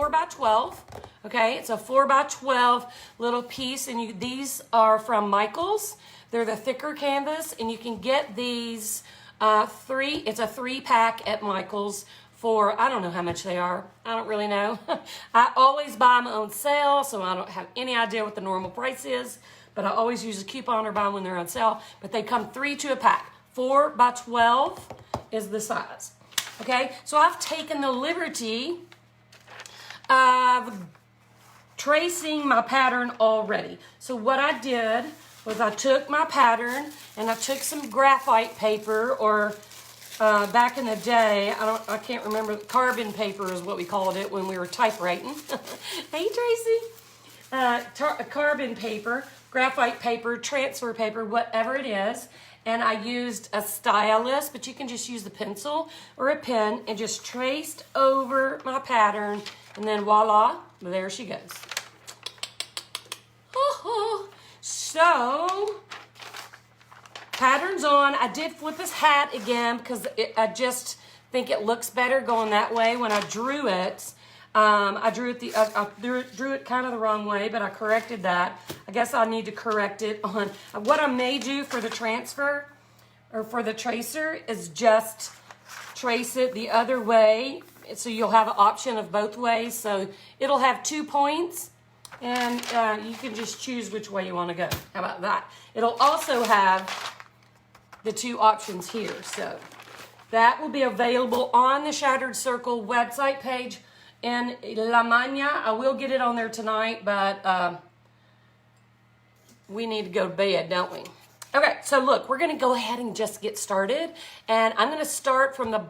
4 by 12. Okay, it's a 4 by 12 little piece, and these are from Michaels. They're the thicker canvas, and you can get these it's a 3-pack at Michaels for, I don't know how much they are. I don't really know. I always buy them on sale, so I don't have any idea what the normal price is, but I always use a coupon or buy when they're on sale. But they come 3 to a pack. 4 by 12 is the size. Okay, so I've taken the liberty of tracing my pattern already. So what I did was I took my pattern and I took some graphite paper, or back in the day, I can't remember, carbon paper is what we called it when we were typewriting. Hey Tracy. Carbon paper, graphite paper, transfer paper, whatever it is. And I used a stylus, but you can just use the pencil or a pen, and just traced over my pattern, and then voila, there she goes. So, pattern's on. I did flip his hat again because I just think it looks better going that way. When I drew it, I drew it kind of the wrong way, but I corrected that. I guess I need to correct it on what I may do for the transfer or for the tracer is just trace it the other way, so you'll have an option of both ways. So it'll have 2 points, and you can just choose which way you want to go. How about that? It'll also have the 2 options here. So that will be available on the Shattered Circle website page in La Maña. I will get it on there tonight, but we need to go to bed, don't we? Okay, so look, we're going to go ahead and just get started. And I'm going to start from the,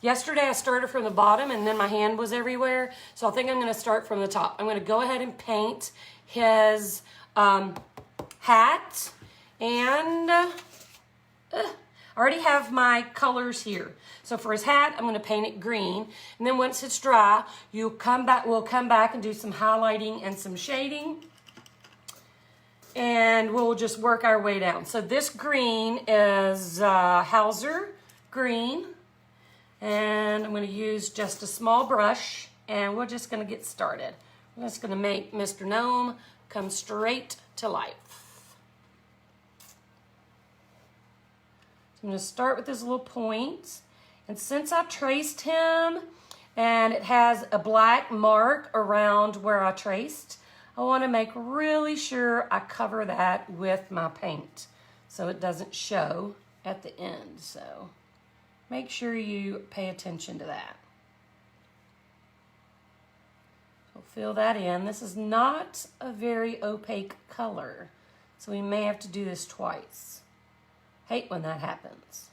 yesterday I started from the bottom and then my hand was everywhere. So I think I'm going to start from the top. I'm going to go ahead and paint his hat. And I already have my colors here. So for his hat, I'm going to paint it green. And then once it's dry, we'll come back and do some highlighting and some shading. And we'll just work our way down. So this green is Hauser green. And I'm going to use just a small brush. And we're just going to get started. I'm just going to make Mr. Gnome come straight to life. So I'm going to start with his little points. And since I traced him and it has a black mark around where I traced, I want to make really sure I cover that with my paint so it doesn't show at the end. So make sure you pay attention to that. So fill that in. This is not a very opaque color, so we may have to do this twice. Hate when that happens.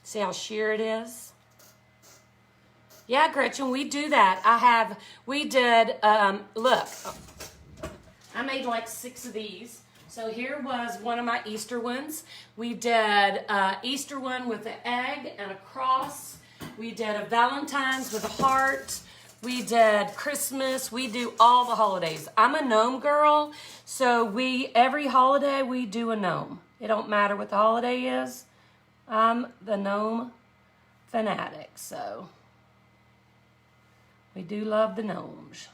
See how sheer it is? Yeah, Gretchen, we do that. We did, look, I made like 6 of these. So here was one of my Easter ones. We did Easter one with an egg and a cross. We did a Valentine's with a heart. We did Christmas. We do all the holidays. I'm a gnome girl, so every holiday we do a gnome. It don't matter what the holiday is. I'm the gnome fanatic, so we do love the gnomes.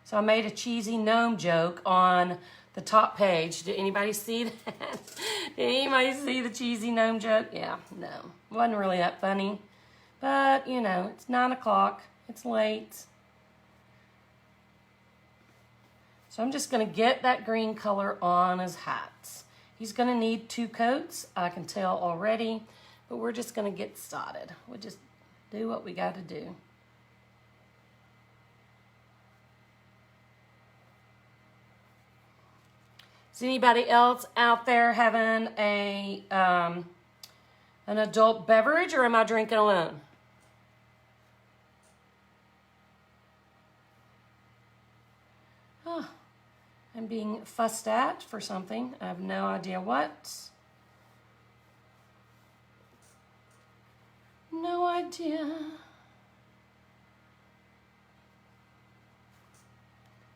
So I made a cheesy gnome joke on the top page. Did anybody see that? Did anybody see the cheesy gnome joke? Yeah, no. Wasn't really that funny. But, you know, it's 9 o'clock. It's late. So I'm just going to get that green color on his hat. He's going to need 2 coats, I can tell already. But we're just going to get started. We'll just do what we got to do. Is anybody else out there having an adult beverage, or am I drinking alone? Oh, I'm being fussed at for something. I have no idea what. No idea.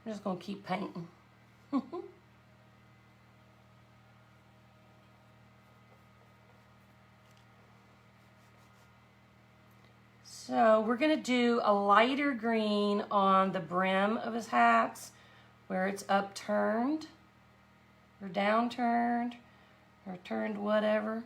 I'm just going to keep painting. So we're gonna do a lighter green on the brim of his hat where it's upturned or downturned or turned whatever.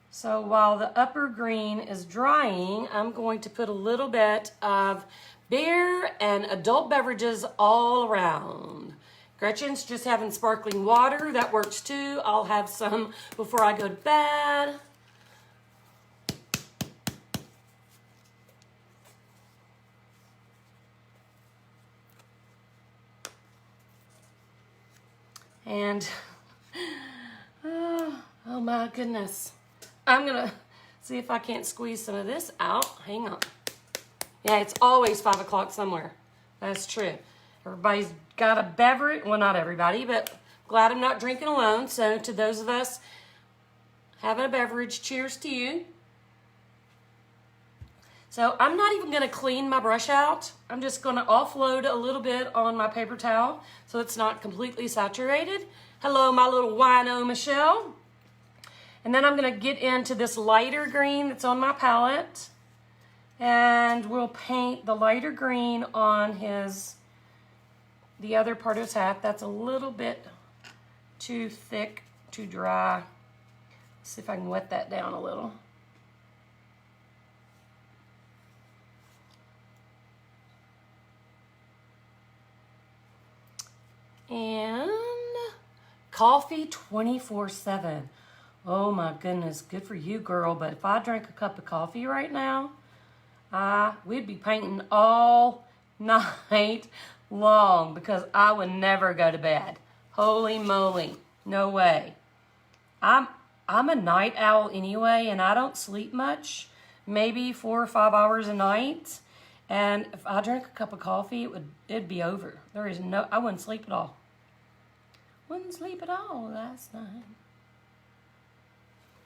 So while the upper green is drying, I'm going to put a little bit of beer and adult beverages all around. Gretchen's just having sparkling water. That works too. I'll have some before I go to bed. And, oh my goodness. I'm gonna see if I can't squeeze some of this out. Hang on. Yeah, it's always 5 o'clock somewhere. That's true. Everybody's got a beverage. Well, not everybody, but glad I'm not drinking alone. So to those of us having a beverage, cheers to you. So I'm not even gonna clean my brush out. I'm just gonna offload a little bit on my paper towel so it's not completely saturated. Hello, my little wino Michelle. And then I'm gonna get into this lighter green that's on my palette, and we'll paint the lighter green on the other part of his hat. That's a little bit too thick, too dry. Let's see if I can wet that down a little. And coffee 24/7. Oh my goodness, good for you, girl. But if I drank a cup of coffee right now, we'd be painting all night long because I would never go to bed. Holy moly, no way. I'm a night owl anyway, and I don't sleep much, maybe 4 or 5 hours a night. And if I drank a cup of coffee, it'd be over. I wouldn't sleep at all. Wouldn't sleep at all last night.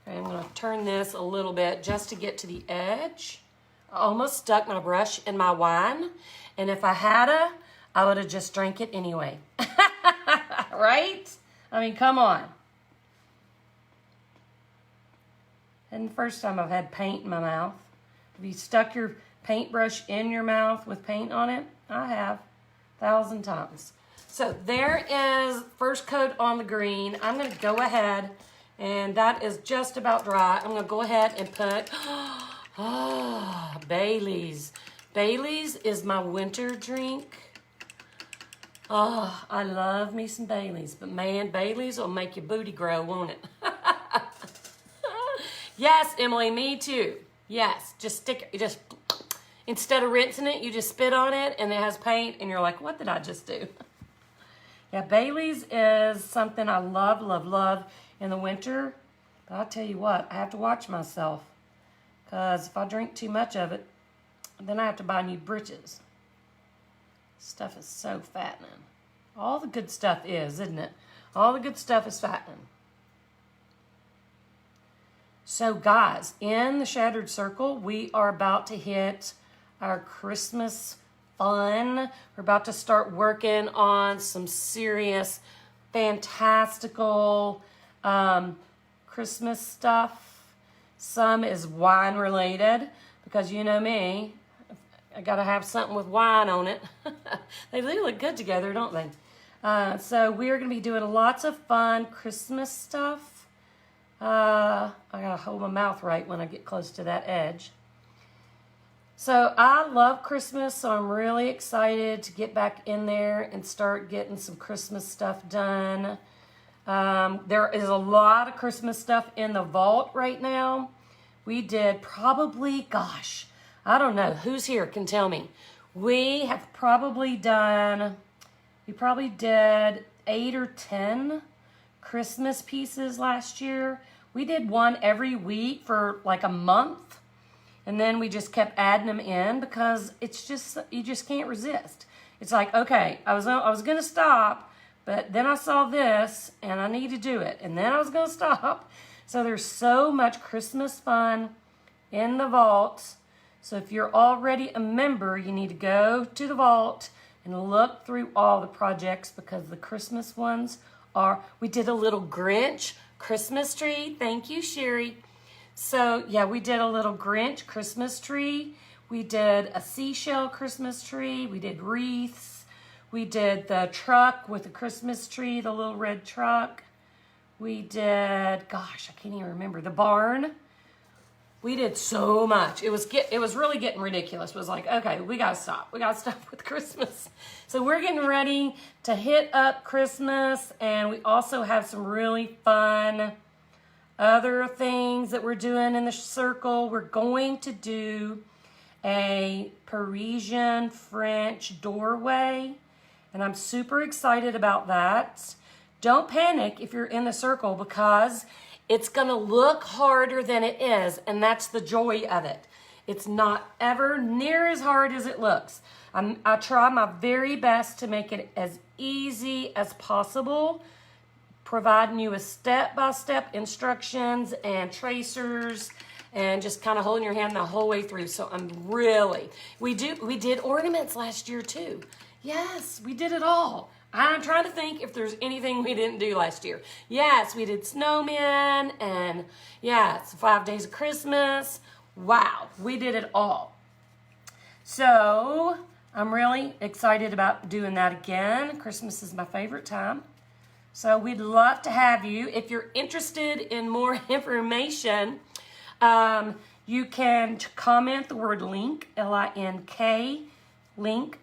Okay, I'm gonna turn this a little bit just to get to the edge. I almost stuck my brush in my wine, and if I hadda, I would have just drank it anyway. Right? I mean, come on. And the first time I've had paint in my mouth. Have you stuck your paintbrush in your mouth with paint on it? I have, 1,000 times. So there is first coat on the green. I'm gonna go ahead, and that is just about dry. I'm gonna go ahead and put, Bailey's. Bailey's is my winter drink. Oh, I love me some Bailey's, but man, Bailey's will make your booty grow, won't it? Yes, Emily, me too. Yes, just stick it, instead of rinsing it, you just spit on it and it has paint and you're like, what did I just do? Yeah, Bailey's is something I love, love, love in the winter. But I'll tell you what, I have to watch myself because if I drink too much of it, then I have to buy new britches. Stuff is so fattening. All the good stuff is, isn't it? All the good stuff is fattening. So guys, in the Shattered Circle, we are about to hit our Christmas fun. We're about to start working on some serious, fantastical Christmas stuff. Some is wine related because you know me, I gotta have something with wine on it. They do look good together, don't they? So we are gonna be doing lots of fun Christmas stuff. I gotta hold my mouth right when I get close to that edge. So I love Christmas, so I'm really excited to get back in there and start getting some Christmas stuff done. There is a lot of Christmas stuff in the vault right now. We did probably, gosh, I don't know, who's here can tell me. We probably did 8 or 10 Christmas pieces last year. We did one every week for like a month. And then we just kept adding them in because it's just, you just can't resist. It's like, okay, I was going to stop, but then I saw this and I need to do it. And then I was going to stop. So there's so much Christmas fun in the vault. So if you're already a member, you need to go to the vault and look through all the projects because the Christmas ones we did a little Grinch Christmas tree. Thank you, Sherry. So yeah, we did a little Grinch Christmas tree. We did a seashell Christmas tree. We did wreaths. We did the truck with the Christmas tree, the little red truck. We did, gosh, I can't even remember, the barn. We did so much. It was really getting ridiculous. It was like, okay, we gotta stop. We gotta stop with Christmas. So we're getting ready to hit up Christmas, and we also have some really fun other things that we're doing in the circle. We're going to do a Parisian French doorway, and I'm super excited about that. Don't panic if you're in the circle, because it's gonna look harder than it is, and that's the joy of it. It's not ever near as hard as it looks. I try my very best to make it as easy as possible, providing you with step-by-step instructions and tracers, and just kind of holding your hand the whole way through. So we did ornaments last year too. Yes, we did it all. I'm trying to think if there's anything we didn't do last year. Yes, we did snowmen, and yeah, it's 5 days of Christmas. Wow, we did it all. So I'm really excited about doing that again. Christmas is my favorite time. So we'd love to have you. If you're interested in more information, you can comment the word link, L-I-N-K, link.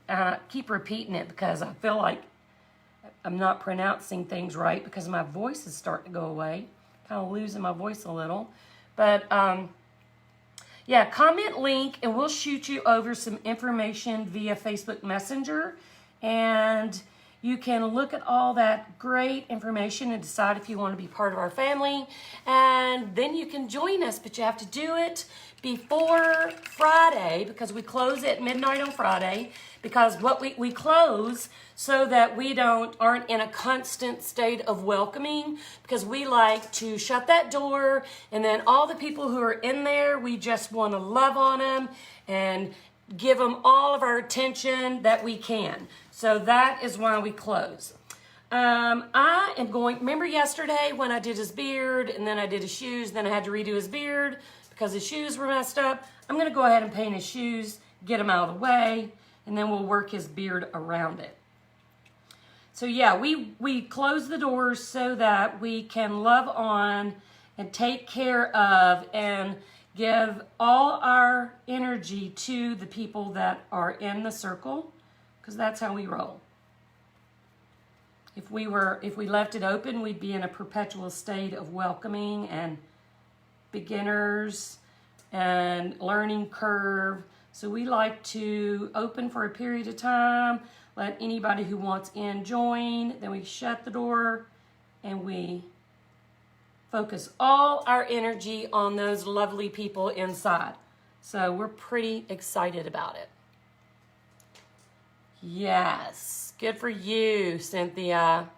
Keep repeating it because I feel like I'm not pronouncing things right because my voice is starting to go away. Kind of losing my voice a little. But yeah, comment link and we'll shoot you over some information via Facebook Messenger. And you can look at all that great information and decide if you want to be part of our family. And then you can join us, but you have to do it before Friday because we close at midnight on Friday. Because what we close so that we aren't in a constant state of welcoming, because we like to shut that door, and then all the people who are in there, we just want to love on them and give them all of our attention that we can. So that is why we close. I am going, remember yesterday when I did his beard and then I did his shoes, then I had to redo his beard because his shoes were messed up. I'm going to go ahead and paint his shoes, get them out of the way, and then we'll work his beard around it. So yeah, we close the doors so that we can love on and take care of and give all our energy to the people that are in the circle, because that's how we roll. If we left it open, we'd be in a perpetual state of welcoming and beginners and learning curve. So we like to open for a period of time, let anybody who wants in join, then we shut the door and we focus all our energy on those lovely people inside. So we're pretty excited about it. Yes, good for you, Cynthia.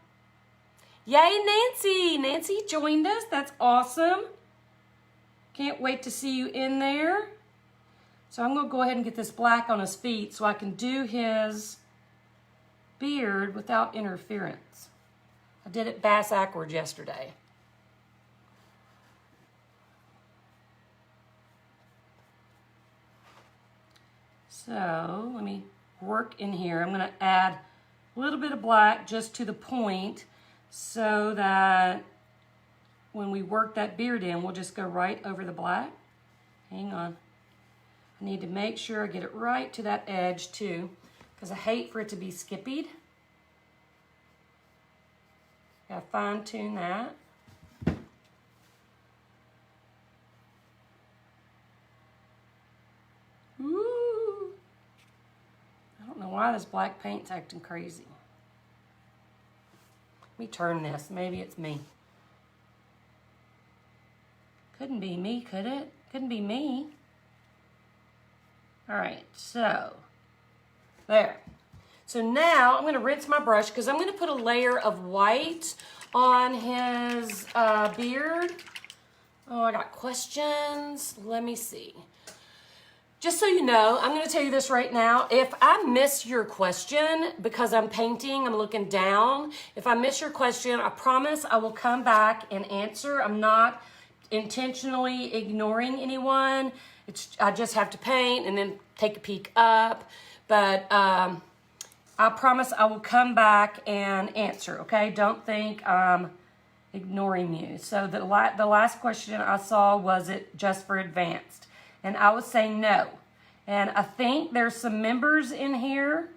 Yay, Nancy! Nancy joined us, that's awesome. Can't wait to see you in there. So I'm gonna go ahead and get this black on his feet so I can do his beard without interference. I did it bass-ackwards yesterday. So let me work in here. I'm gonna add a little bit of black just to the point so that when we work that beard in, we'll just go right over the black. Hang on. I need to make sure I get it right to that edge too, because I hate for it to be skippied. Gotta fine tune that. Ooh. I don't know why this black paint's acting crazy. Let me turn this, maybe it's me. Couldn't be me, could it? Couldn't be me. All right, so there. So now I'm gonna rinse my brush because I'm gonna put a layer of white on his beard. Oh, I got questions. Let me see. Just so you know, I'm gonna tell you this right now. If I miss your question because I'm painting, I'm looking down. If I miss your question, I promise I will come back and answer. I'm not intentionally ignoring anyone. I just have to paint and then take a peek up. But I promise I will come back and answer, okay? Don't think I'm ignoring you. So the last question I saw, was it just for advanced? And I would say no. And I think there's some members in here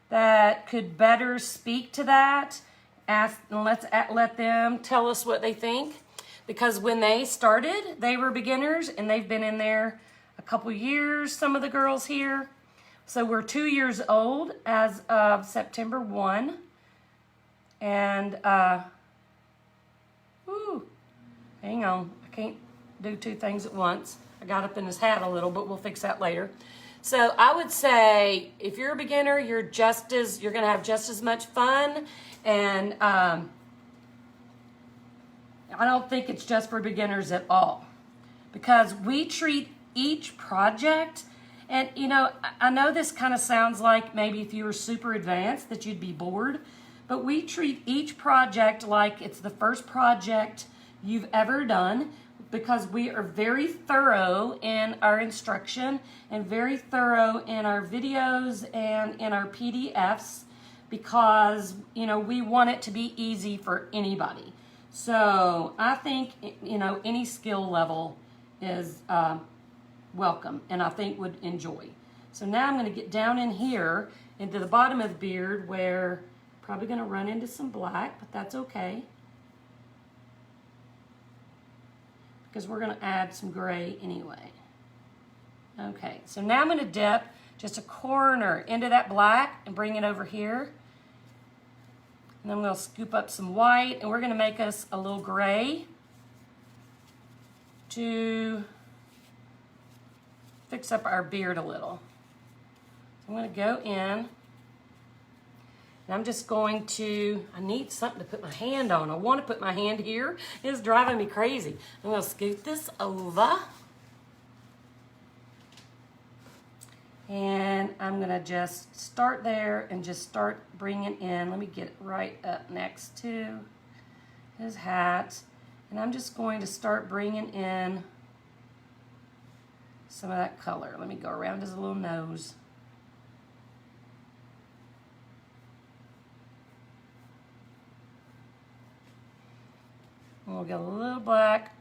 that could better speak to that. Let's let them tell us what they think. Because when they started, they were beginners, and they've been in there a couple years, some of the girls here. So we're 2 years old as of September 1. And, hang on, I can't do two things at once. I got up in his hat a little, but we'll fix that later. So I would say if you're a beginner, you're gonna have just as much fun. And I don't think it's just for beginners at all, because we treat each project, and you know, I know this kind of sounds like maybe if you were super advanced that you'd be bored, but we treat each project like it's the first project you've ever done, because we are very thorough in our instruction and very thorough in our videos and in our PDFs, because, you know, we want it to be easy for anybody. So I think, you know, any skill level is welcome, and I think would enjoy. So now I'm going to get down in here into the bottom of the beard, where I'm probably going to run into some black, but that's okay, because we're going to add some gray anyway. Okay, so now I'm going to dip just a corner into that black and bring it over here. And I'm going to scoop up some white, and we're going to make us a little gray to fix up our beard a little. So I'm going to go in, and I'm just going to, I need something to put my hand on. I want to put my hand here. It's driving me crazy. I'm going to scoot this over. And I'm going to just start there and just start bringing in. Let me get it right up next to his hat. And I'm just going to start bringing in some of that color. Let me go around his little nose. And we'll get a little black.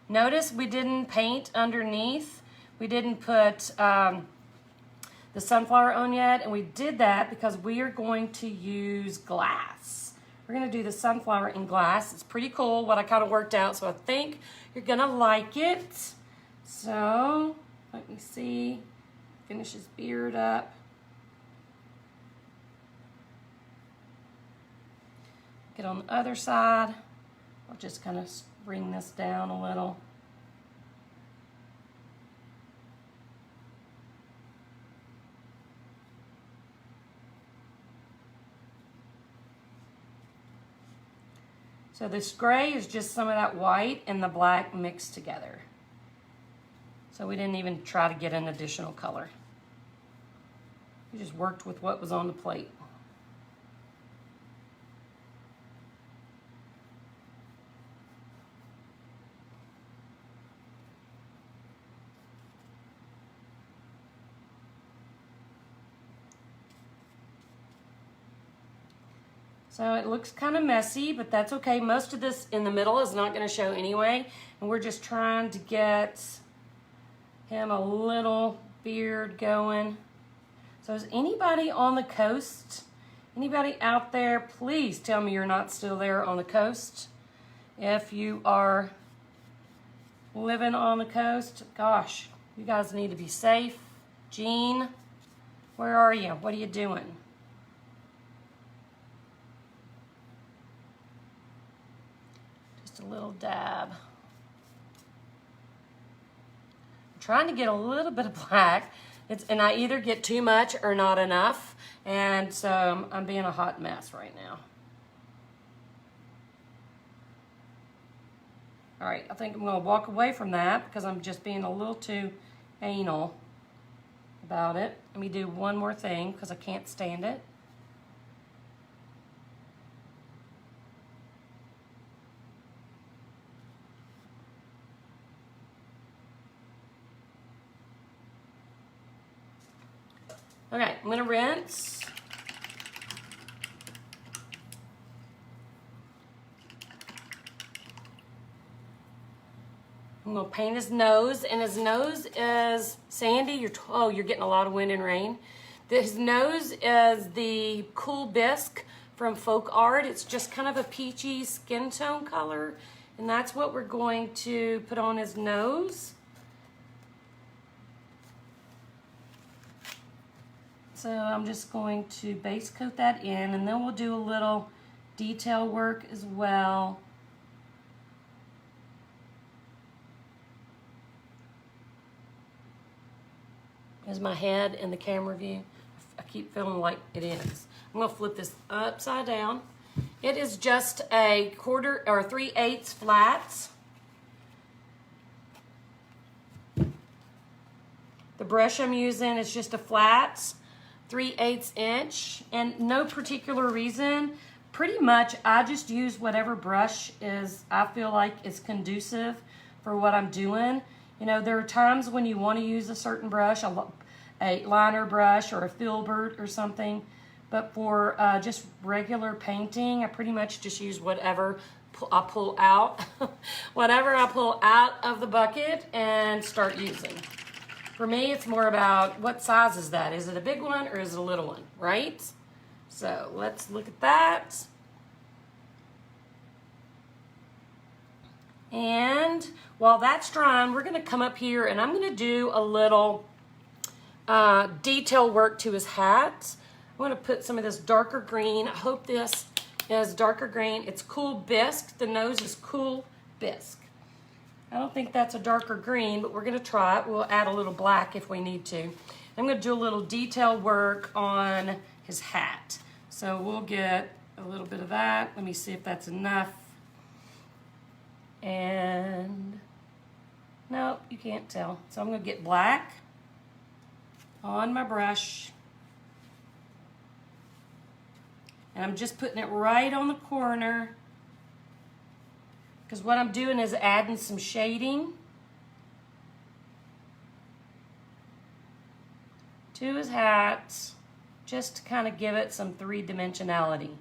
Notice we didn't paint underneath. We didn't put the sunflower on yet, and we did that because we are going to use glass. We're going to do the sunflower in glass. It's pretty cool what I kind of worked out, so I think you're going to like it. So let me see. Finish his beard up. Get on the other side. I'll just kind of bring this down a little. So this gray is just some of that white and the black mixed together. So we didn't even try to get an additional color. We just worked with what was on the plate. So it looks kind of messy, but that's okay. Most of this in the middle is not going to show anyway. And we're just trying to get him a little beard going. So is anybody on the coast? Anybody out there? Please tell me you're not still there on the coast. If you are living on the coast, gosh, you guys need to be safe. Jean, where are you? What are you doing? A little dab. I'm trying to get a little bit of black, and I either get too much or not enough, and so I'm being a hot mess right now. All right, I think I'm going to walk away from that because I'm just being a little too anal about it. Let me do one more thing because I can't stand it. Okay, I'm gonna rinse. I'm gonna paint his nose, and his nose is Sandy. You're getting a lot of wind and rain. His nose is the Cool Bisque from Folk Art. It's just kind of a peachy skin tone color, and that's what we're going to put on his nose. So I'm just going to base coat that in, and then we'll do a little detail work as well. Is my head in the camera view? I keep feeling like it is. I'm gonna flip this upside down. It is just a 1/4 or 3/8 flats. The brush I'm using is just a flats, 3/8 inch, and no particular reason. Pretty much I just use whatever brush I feel like is conducive for what I'm doing. You know, there are times when you want to use a certain brush, a liner brush or a filbert or something, but for just regular painting, I pretty much just use whatever I pull out, whatever I pull out of the bucket and start using. For me, it's more about what size is that? Is it a big one or is it a little one, right? So let's look at that. And while that's drying, we're gonna come up here and I'm gonna do a little detail work to his hat. I'm gonna put some of this darker green. I hope this is darker green. It's Cool Bisque. The nose is Cool Bisque. I don't think that's a darker green, but we're gonna try it. We'll add a little black if we need to. I'm gonna do a little detail work on his hat. So we'll get a little bit of that. Let me see if that's enough. And no, you can't tell. So I'm gonna get black on my brush. And I'm just putting it right on the corner, because what I'm doing is adding some shading to his hat, just to kind of give it some three-dimensionality.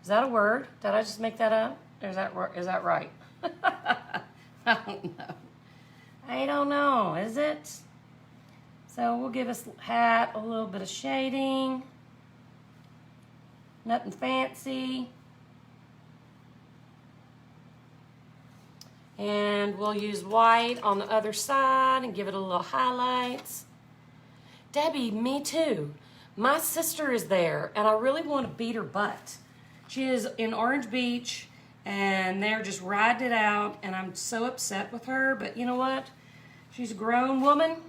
Is that a word? Did I just make that up? Or is that right? I don't know. I don't know, is it? So we'll give his hat a little bit of shading. Nothing fancy. And we'll use white on the other side and give it a little highlights. Debbie, me too. My sister is there and I really want to beat her butt. She is in Orange Beach and they're just riding it out and I'm so upset with her, but you know what? She's a grown woman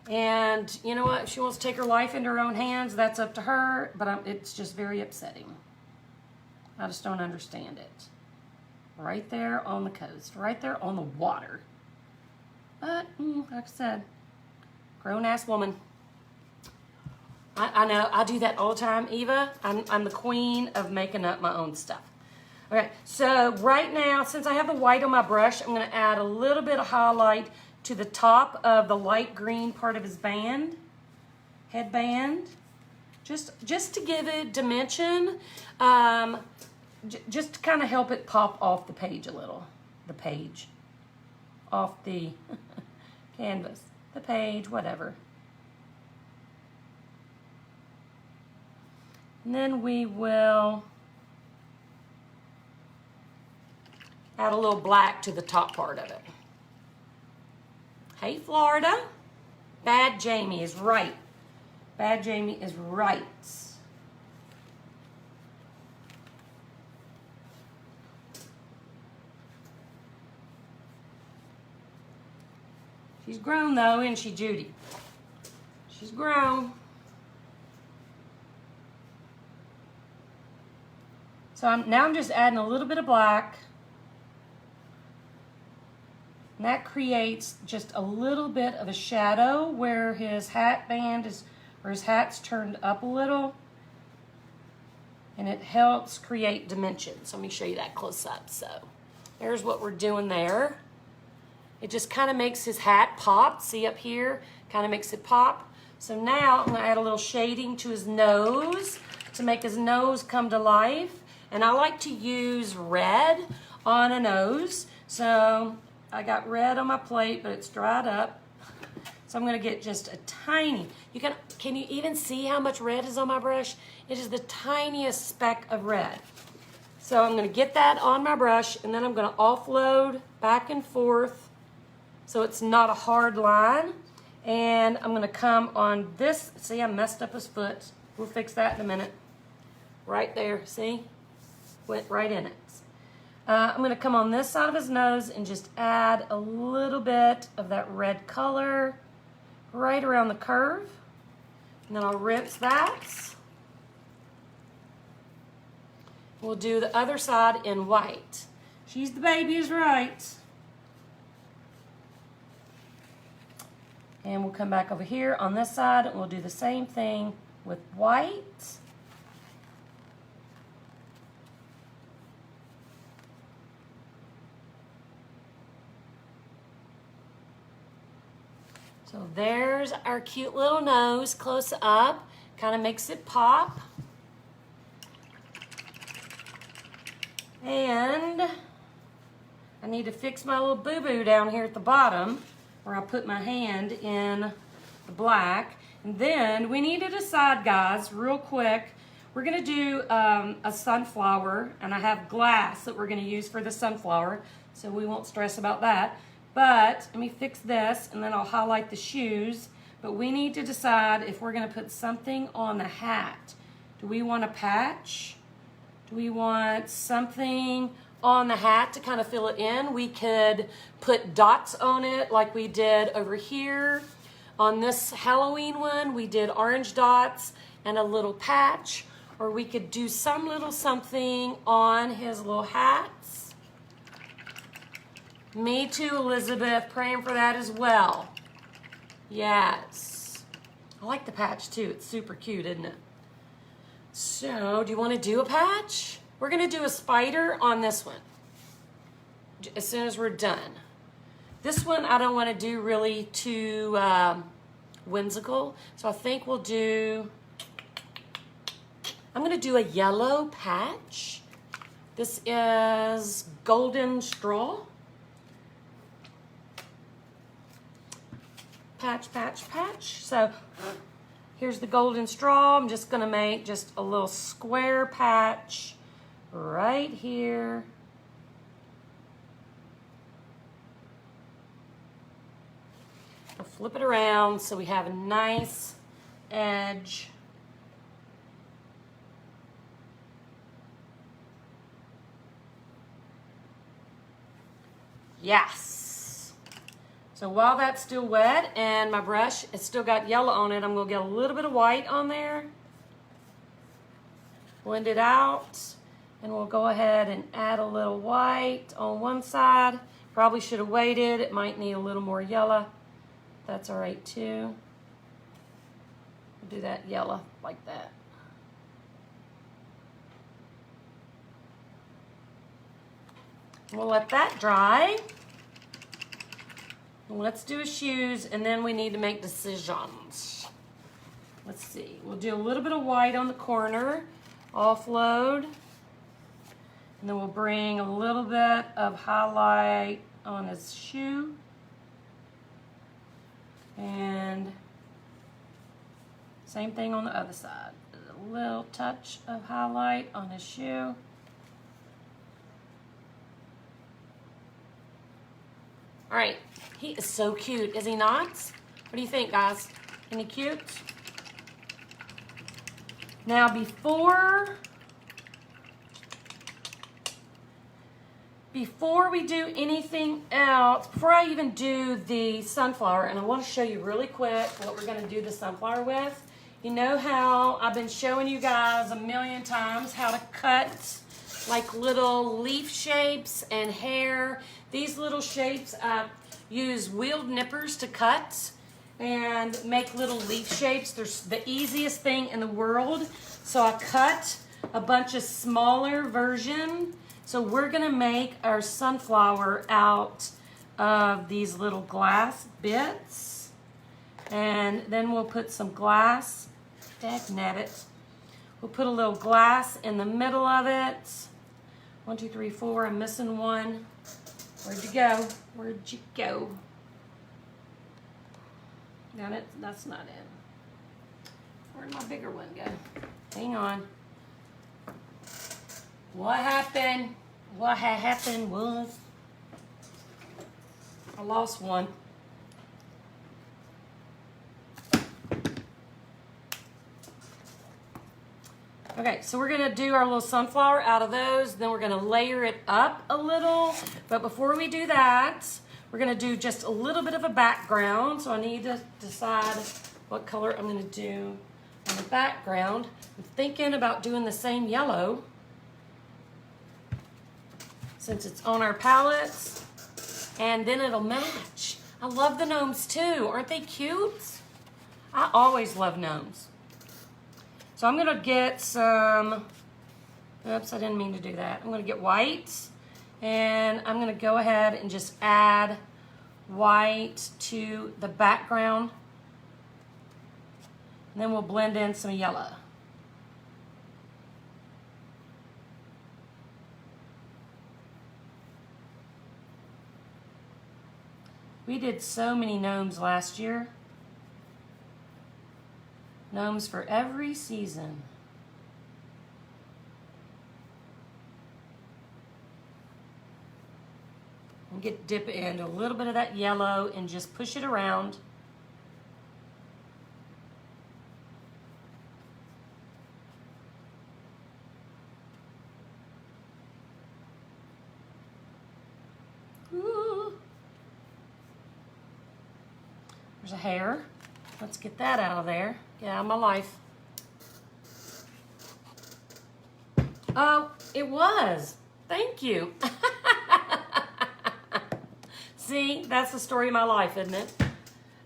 and you know what? If she wants to take her life into her own hands, that's up to her, but it's just very upsetting. I just don't understand it. Right there on the coast, right there on the water. But, like I said, grown-ass woman. I know, I do that all the time, Eva. I'm the queen of making up my own stuff. Okay, so right now, since I have the white on my brush, I'm gonna add a little bit of highlight to the top of the light green part of his headband, just to give it dimension, just to kind of help it pop off the page a little. Off the canvas, the page, whatever. And then we will add a little black to the top part of it. Hey, Florida. Bad Jamie is right. Bad Jamie is right. She's grown though, isn't she, Judy? She's grown. So now I'm just adding a little bit of black. And that creates just a little bit of a shadow where his hatband is, or his hat's turned up a little. And it helps create dimensions. Let me show you that close up. So there's what we're doing there. It just kind of makes his hat pop. See up here? Kind of makes it pop. So now I'm gonna add a little shading to his nose to make his nose come to life. And I like to use red on a nose. So I got red on my plate, but it's dried up. So I'm gonna get just a tiny, can you even see how much red is on my brush? It is the tiniest speck of red. So I'm gonna get that on my brush, and then I'm gonna offload back and forth so it's not a hard line. And I'm gonna come on this, see I messed up his foot. We'll fix that in a minute. Right there, see? Went right in it. I'm gonna come on this side of his nose and just add a little bit of that red color right around the curve. And then I'll rinse that. We'll do the other side in white. She's the baby is right. And we'll come back over here on this side and we'll do the same thing with white. So there's our cute little nose close up. Kind of makes it pop. And I need to fix my little boo-boo down here at the bottom where I put my hand in the black. And then we need to decide, guys, real quick. We're gonna do a sunflower, and I have glass that we're gonna use for the sunflower, so we won't stress about that. But let me fix this, and then I'll highlight the shoes. But we need to decide if we're gonna put something on the hat. Do we want a patch? Do we want something on the hat to kind of fill it in? We could put dots on it like we did over here. On this Halloween one, we did orange dots and a little patch. Or we could do some little something on his little hats. Me too, Elizabeth, praying for that as well. Yes. I like the patch too. It's super cute, isn't it? So, do you want to do a patch? We're going to do a spider on this one as soon as we're done. This one I don't want to do really too whimsical, so I think we'll do, I'm going to do a yellow patch. This is golden straw. Patch, patch, patch. So here's the golden straw. I'm just gonna make just a little square patch right here. We'll flip it around so we have a nice edge. Yes. So while that's still wet and my brush has still got yellow on it, I'm gonna get a little bit of white on there. Blend it out, and we'll go ahead and add a little white on one side. Probably should have waited. It might need a little more yellow. That's all right too. We'll do that yellow like that. We'll let that dry. Let's do his shoes, and then we need to make decisions. Let's see. We'll do a little bit of white on the corner, offload, and then we'll bring a little bit of highlight on his shoe, and same thing on the other side. A little touch of highlight on his shoe. All right, he is so cute, is he not? What do you think, guys? Isn't he cute? Now, before we do anything else, before I even do the sunflower, and I want to show you really quick what we're going to do the sunflower with. You know how I've been showing you guys a million times how to cut like little leaf shapes and hair. These little shapes, I use wheeled nippers to cut and make little leaf shapes. They're the easiest thing in the world. So I cut a bunch of smaller version. So we're gonna make our sunflower out of these little glass bits. And then we'll put some glass. Dagnabbit. We'll put a little glass in the middle of it. 1, 2, 3, 4. I'm missing one. Where'd you go? Where'd you go? Got it? That's not it. Where'd my bigger one go? Hang on. What happened? What had happened was I lost one. Okay, so we're gonna do our little sunflower out of those, then we're gonna layer it up a little. But before we do that, we're gonna do just a little bit of a background. So I need to decide what color I'm gonna do on the background. I'm thinking about doing the same yellow since it's on our palettes, and then it'll match. I love the gnomes too. Aren't they cute? I always love gnomes. So I'm gonna get some, oops, I didn't mean to do that. I'm gonna get white, and I'm gonna go ahead and just add white to the background. And then we'll blend in some yellow. We did so many gnomes last year. Gnomes for every season. And dip it into a little bit of that yellow and just push it around. Ooh. There's a hair. Let's get that out of there. Get out of my life. Oh, it was. Thank you. See, that's the story of my life, isn't it?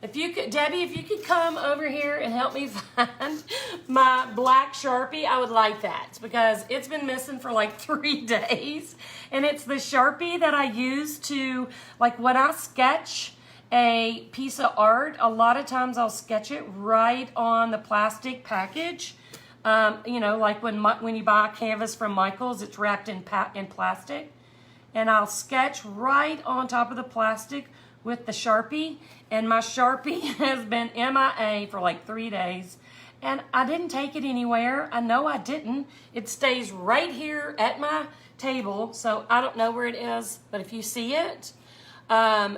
If you could, Debbie, if you could come over here and help me find my black Sharpie, I would like that, because it's been missing for like 3 days. And it's the Sharpie that I use to, like when I sketch a piece of art, a lot of times I'll sketch it right on the plastic package. You know, like when you buy a canvas from Michael's, it's wrapped in plastic. And I'll sketch right on top of the plastic with the Sharpie. And my Sharpie has been MIA for like 3 days. And I didn't take it anywhere. I know I didn't. It stays right here at my table. So I don't know where it is. But if you see it, I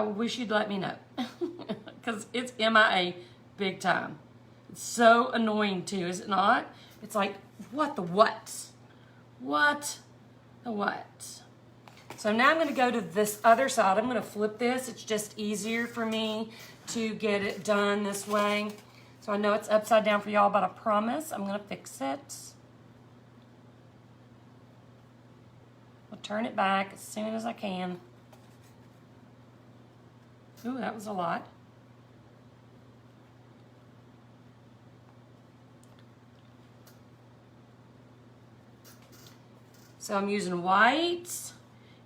wish you'd let me know, because it's MIA big time. It's so annoying too, is it not? It's like, what the what? What the what? So now I'm going to go to this other side. I'm going to flip this. It's just easier for me to get it done this way. So I know it's upside down for y'all, but I promise I'm going to fix it. I'll turn it back as soon as I can. Ooh, that was a lot. So I'm using white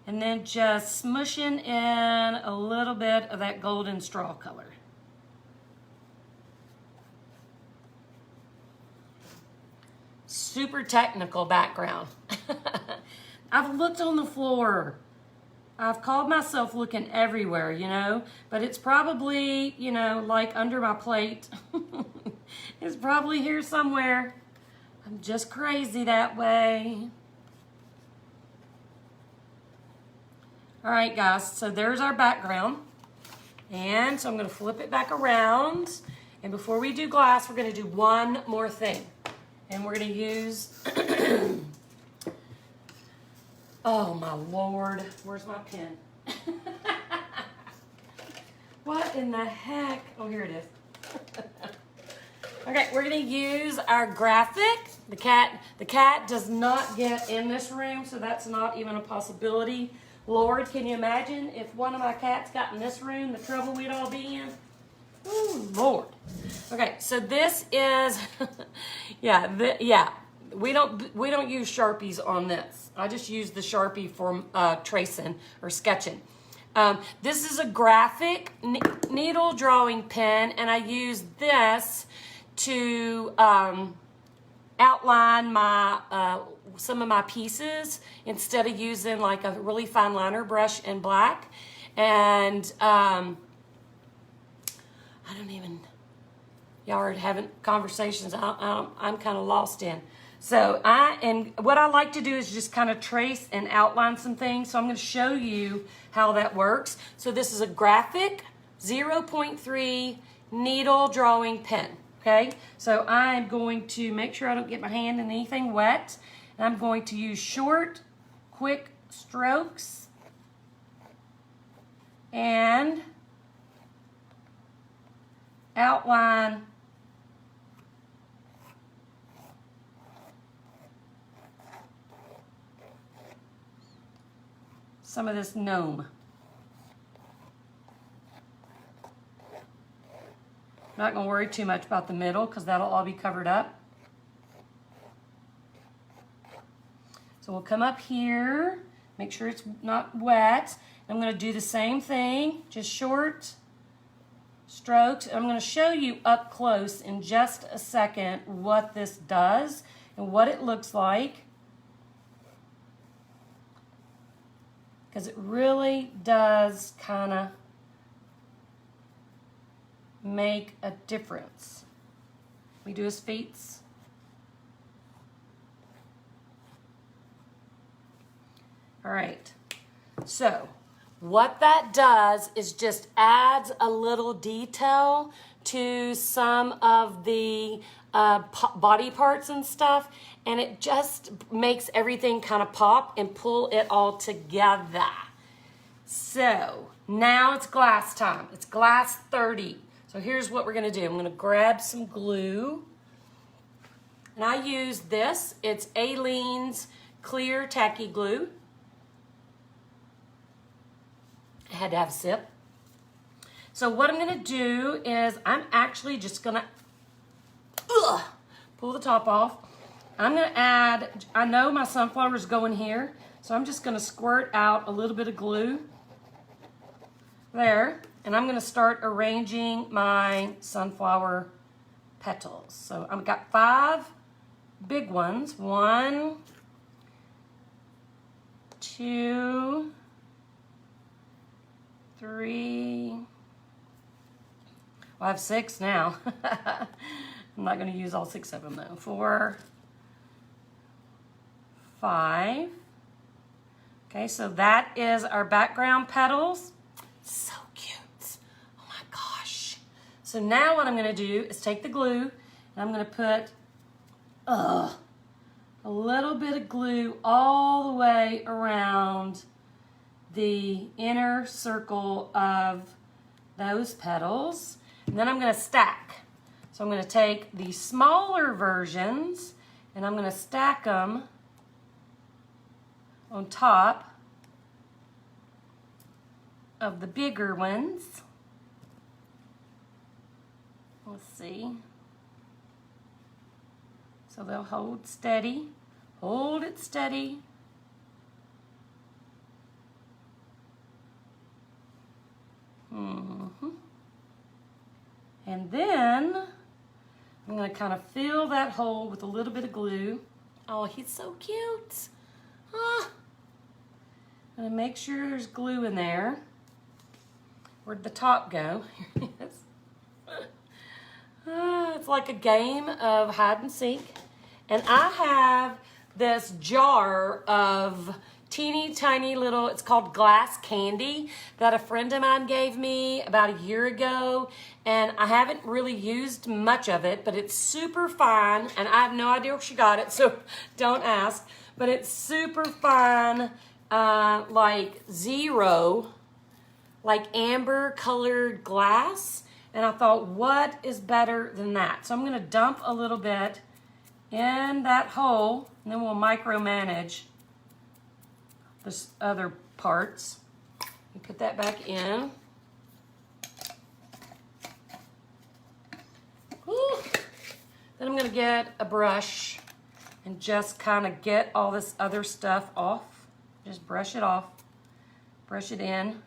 and then just smushing in a little bit of that golden straw color. Super technical background. I've looked on the floor. I've called myself looking everywhere, you know, but it's probably, you know, like under my plate. It's probably here somewhere. I'm just crazy that way. All right, guys, so there's our background. And so I'm going to flip it back around. And before we do glass, we're going to do one more thing. And we're going to use... Oh, my Lord. Where's my pen? What in the heck? Oh, here it is. Okay, we're going to use our graphic. The cat does not get in this room, so that's not even a possibility. Lord, can you imagine if one of my cats got in this room, the trouble we'd all be in? Oh, Lord. Okay, so this is, we don't use Sharpies on this. I just use the Sharpie for tracing or sketching. This is a graphic needle drawing pen, and I use this to outline my some of my pieces instead of using like a really fine liner brush in black. And I don't even, y'all are having conversations I'm kind of lost in. So what I like to do is just kind of trace and outline some things. So I'm going to show you how that works. So this is a graphic 0.3 needle drawing pen. Okay, so I'm going to make sure I don't get my hand in anything wet. And I'm going to use short, quick strokes and outline some of this gnome. I'm not going to worry too much about the middle because that'll all be covered up. So we'll come up here, make sure it's not wet. I'm going to do the same thing, just short strokes. I'm going to show you up close in just a second what this does and what it looks like, because it really does kind of make a difference. We do his feet. All right, so what that does is just adds a little detail to some of the body parts and stuff, and it just makes everything kind of pop and pull it all together. So now it's glass time. It's glass 30. So here's what we're going to do. I'm going to grab some glue, and I use this. It's Aleene's clear tacky glue. I had to have a sip. So what I'm going to do is I'm actually just going to pull the top off. I'm going to add, I know my sunflowers go in here, so I'm just going to squirt out a little bit of glue there, and I'm going to start arranging my sunflower petals. So I've got 5 big ones. 1, 2, 3, well, I have 6 now. I'm not going to use all 6 of them though. 4, 5. Okay, so that is our background petals. So cute. Oh my gosh. So now what I'm going to do is take the glue and I'm going to put a little bit of glue all the way around the inner circle of those petals, and then I'm going to stack. So I'm going to take the smaller versions and I'm going to stack them on top of the bigger ones. Let's see. So they'll hold steady. Hold it steady. And then I'm going to kind of fill that hole with a little bit of glue. Oh, he's so cute. Ah. I'm going to make sure there's glue in there. Where'd the top go? Here it is. It's like a game of hide and seek. And I have this jar of teeny tiny little, it's called glass candy, that a friend of mine gave me about a year ago, and I haven't really used much of it, but it's super fine, and I have no idea where she got it, so don't ask, but it's super fine, like zero, like amber colored glass, and I thought, what is better than that? So I'm going to dump a little bit in that hole, and then we'll micromanage the other parts. You put that back in. Ooh. Then I'm going to get a brush and just kind of get all this other stuff off. Just brush it off. Brush it in.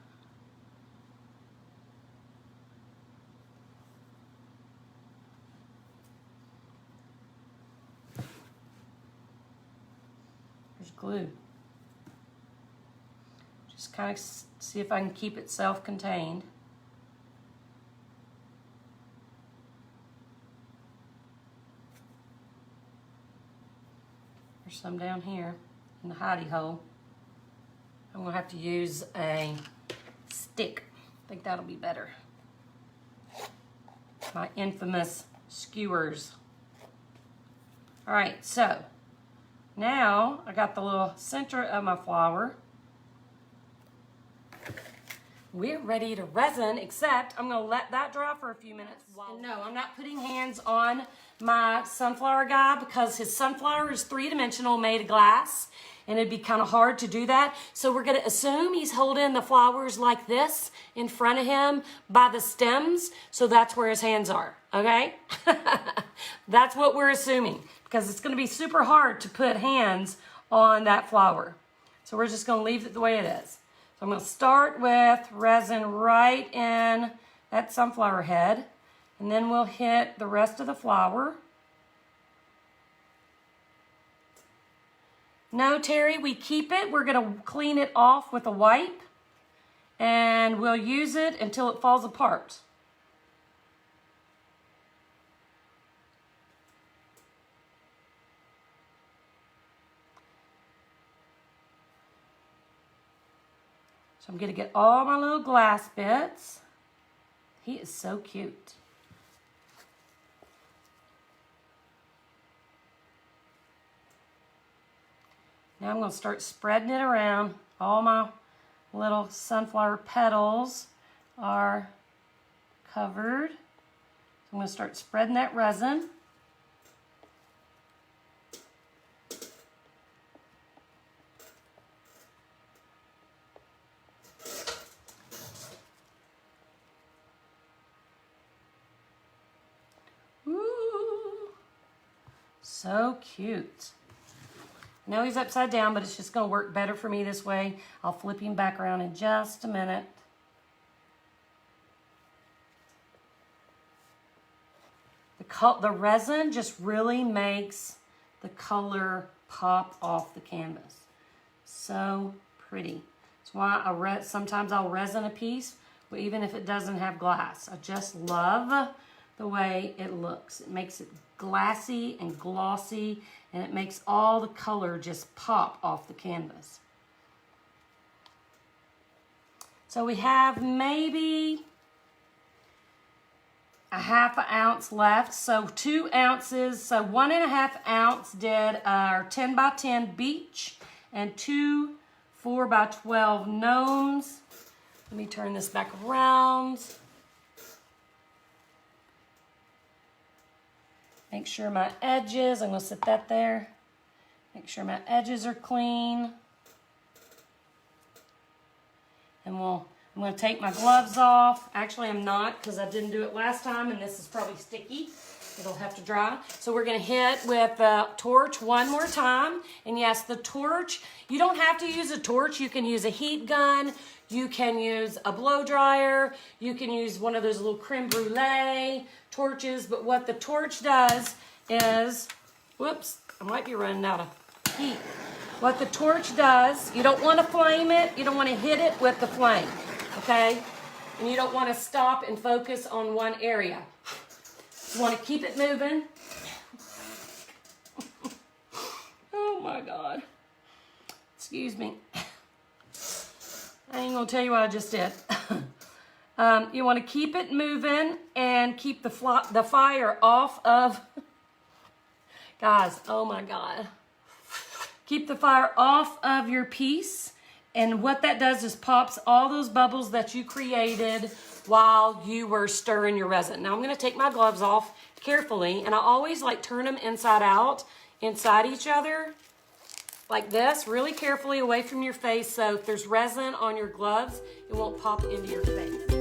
glue. Just kind of see if I can keep it self-contained. There's some down here in the hidey hole. I'm gonna have to use a stick. I think that'll be better. My infamous skewers. All right, so now I got the little center of my flower. We're ready to resin, except I'm gonna let that dry for a few minutes. And no, I'm not putting hands on my sunflower guy because his sunflower is three-dimensional, made of glass, and it'd be kind of hard to do that. So we're gonna assume he's holding the flowers like this in front of him by the stems, so that's where his hands are, okay? That's what we're assuming, because it's gonna be super hard to put hands on that flower. So we're just gonna leave it the way it is. So I'm going to start with resin right in that sunflower head, and then we'll hit the rest of the flower. No, Terry, we keep it. We're going to clean it off with a wipe, and we'll use it until it falls apart. So I'm going to get all my little glass bits. He is so cute. Now I'm going to start spreading it around. All my little sunflower petals are covered. So I'm going to start spreading that resin. So cute. I know he's upside down, but it's just going to work better for me this way. I'll flip him back around in just a minute. The resin just really makes the color pop off the canvas. So pretty. That's why sometimes I'll resin a piece, even if it doesn't have glass. I just love the way it looks. It makes it glassy and glossy, and it makes all the color just pop off the canvas. So we have maybe a half an ounce left. So 2 ounces, so 1.5 ounce did our 10 by 10 beach and 2 4 by 12 gnomes. Let me turn this back around. Make sure my edges, I'm going to set that there. Make sure my edges are clean. And I'm going to take my gloves off. Actually, I'm not, because I didn't do it last time, and this is probably sticky. It'll have to dry. So we're going to hit with the torch one more time. And yes, the torch, you don't have to use a torch. You can use a heat gun. You can use a blow dryer. You can use one of those little creme brulee torches. But what the torch does is, whoops, I might be running out of heat. What the torch does, you don't want to flame it. You don't want to hit it with the flame, okay? And you don't want to stop and focus on one area. You want to keep it moving. Oh my God. Excuse me. I ain't gonna tell you what I just did. You want to keep it moving and keep the fire off of, guys, oh my God. Keep the fire off of your piece. And what that does is pops all those bubbles that you created while you were stirring your resin. Now I'm going to take my gloves off carefully, and I always like turn them inside out, inside each other, like this, really carefully away from your face, so if there's resin on your gloves, it won't pop into your face.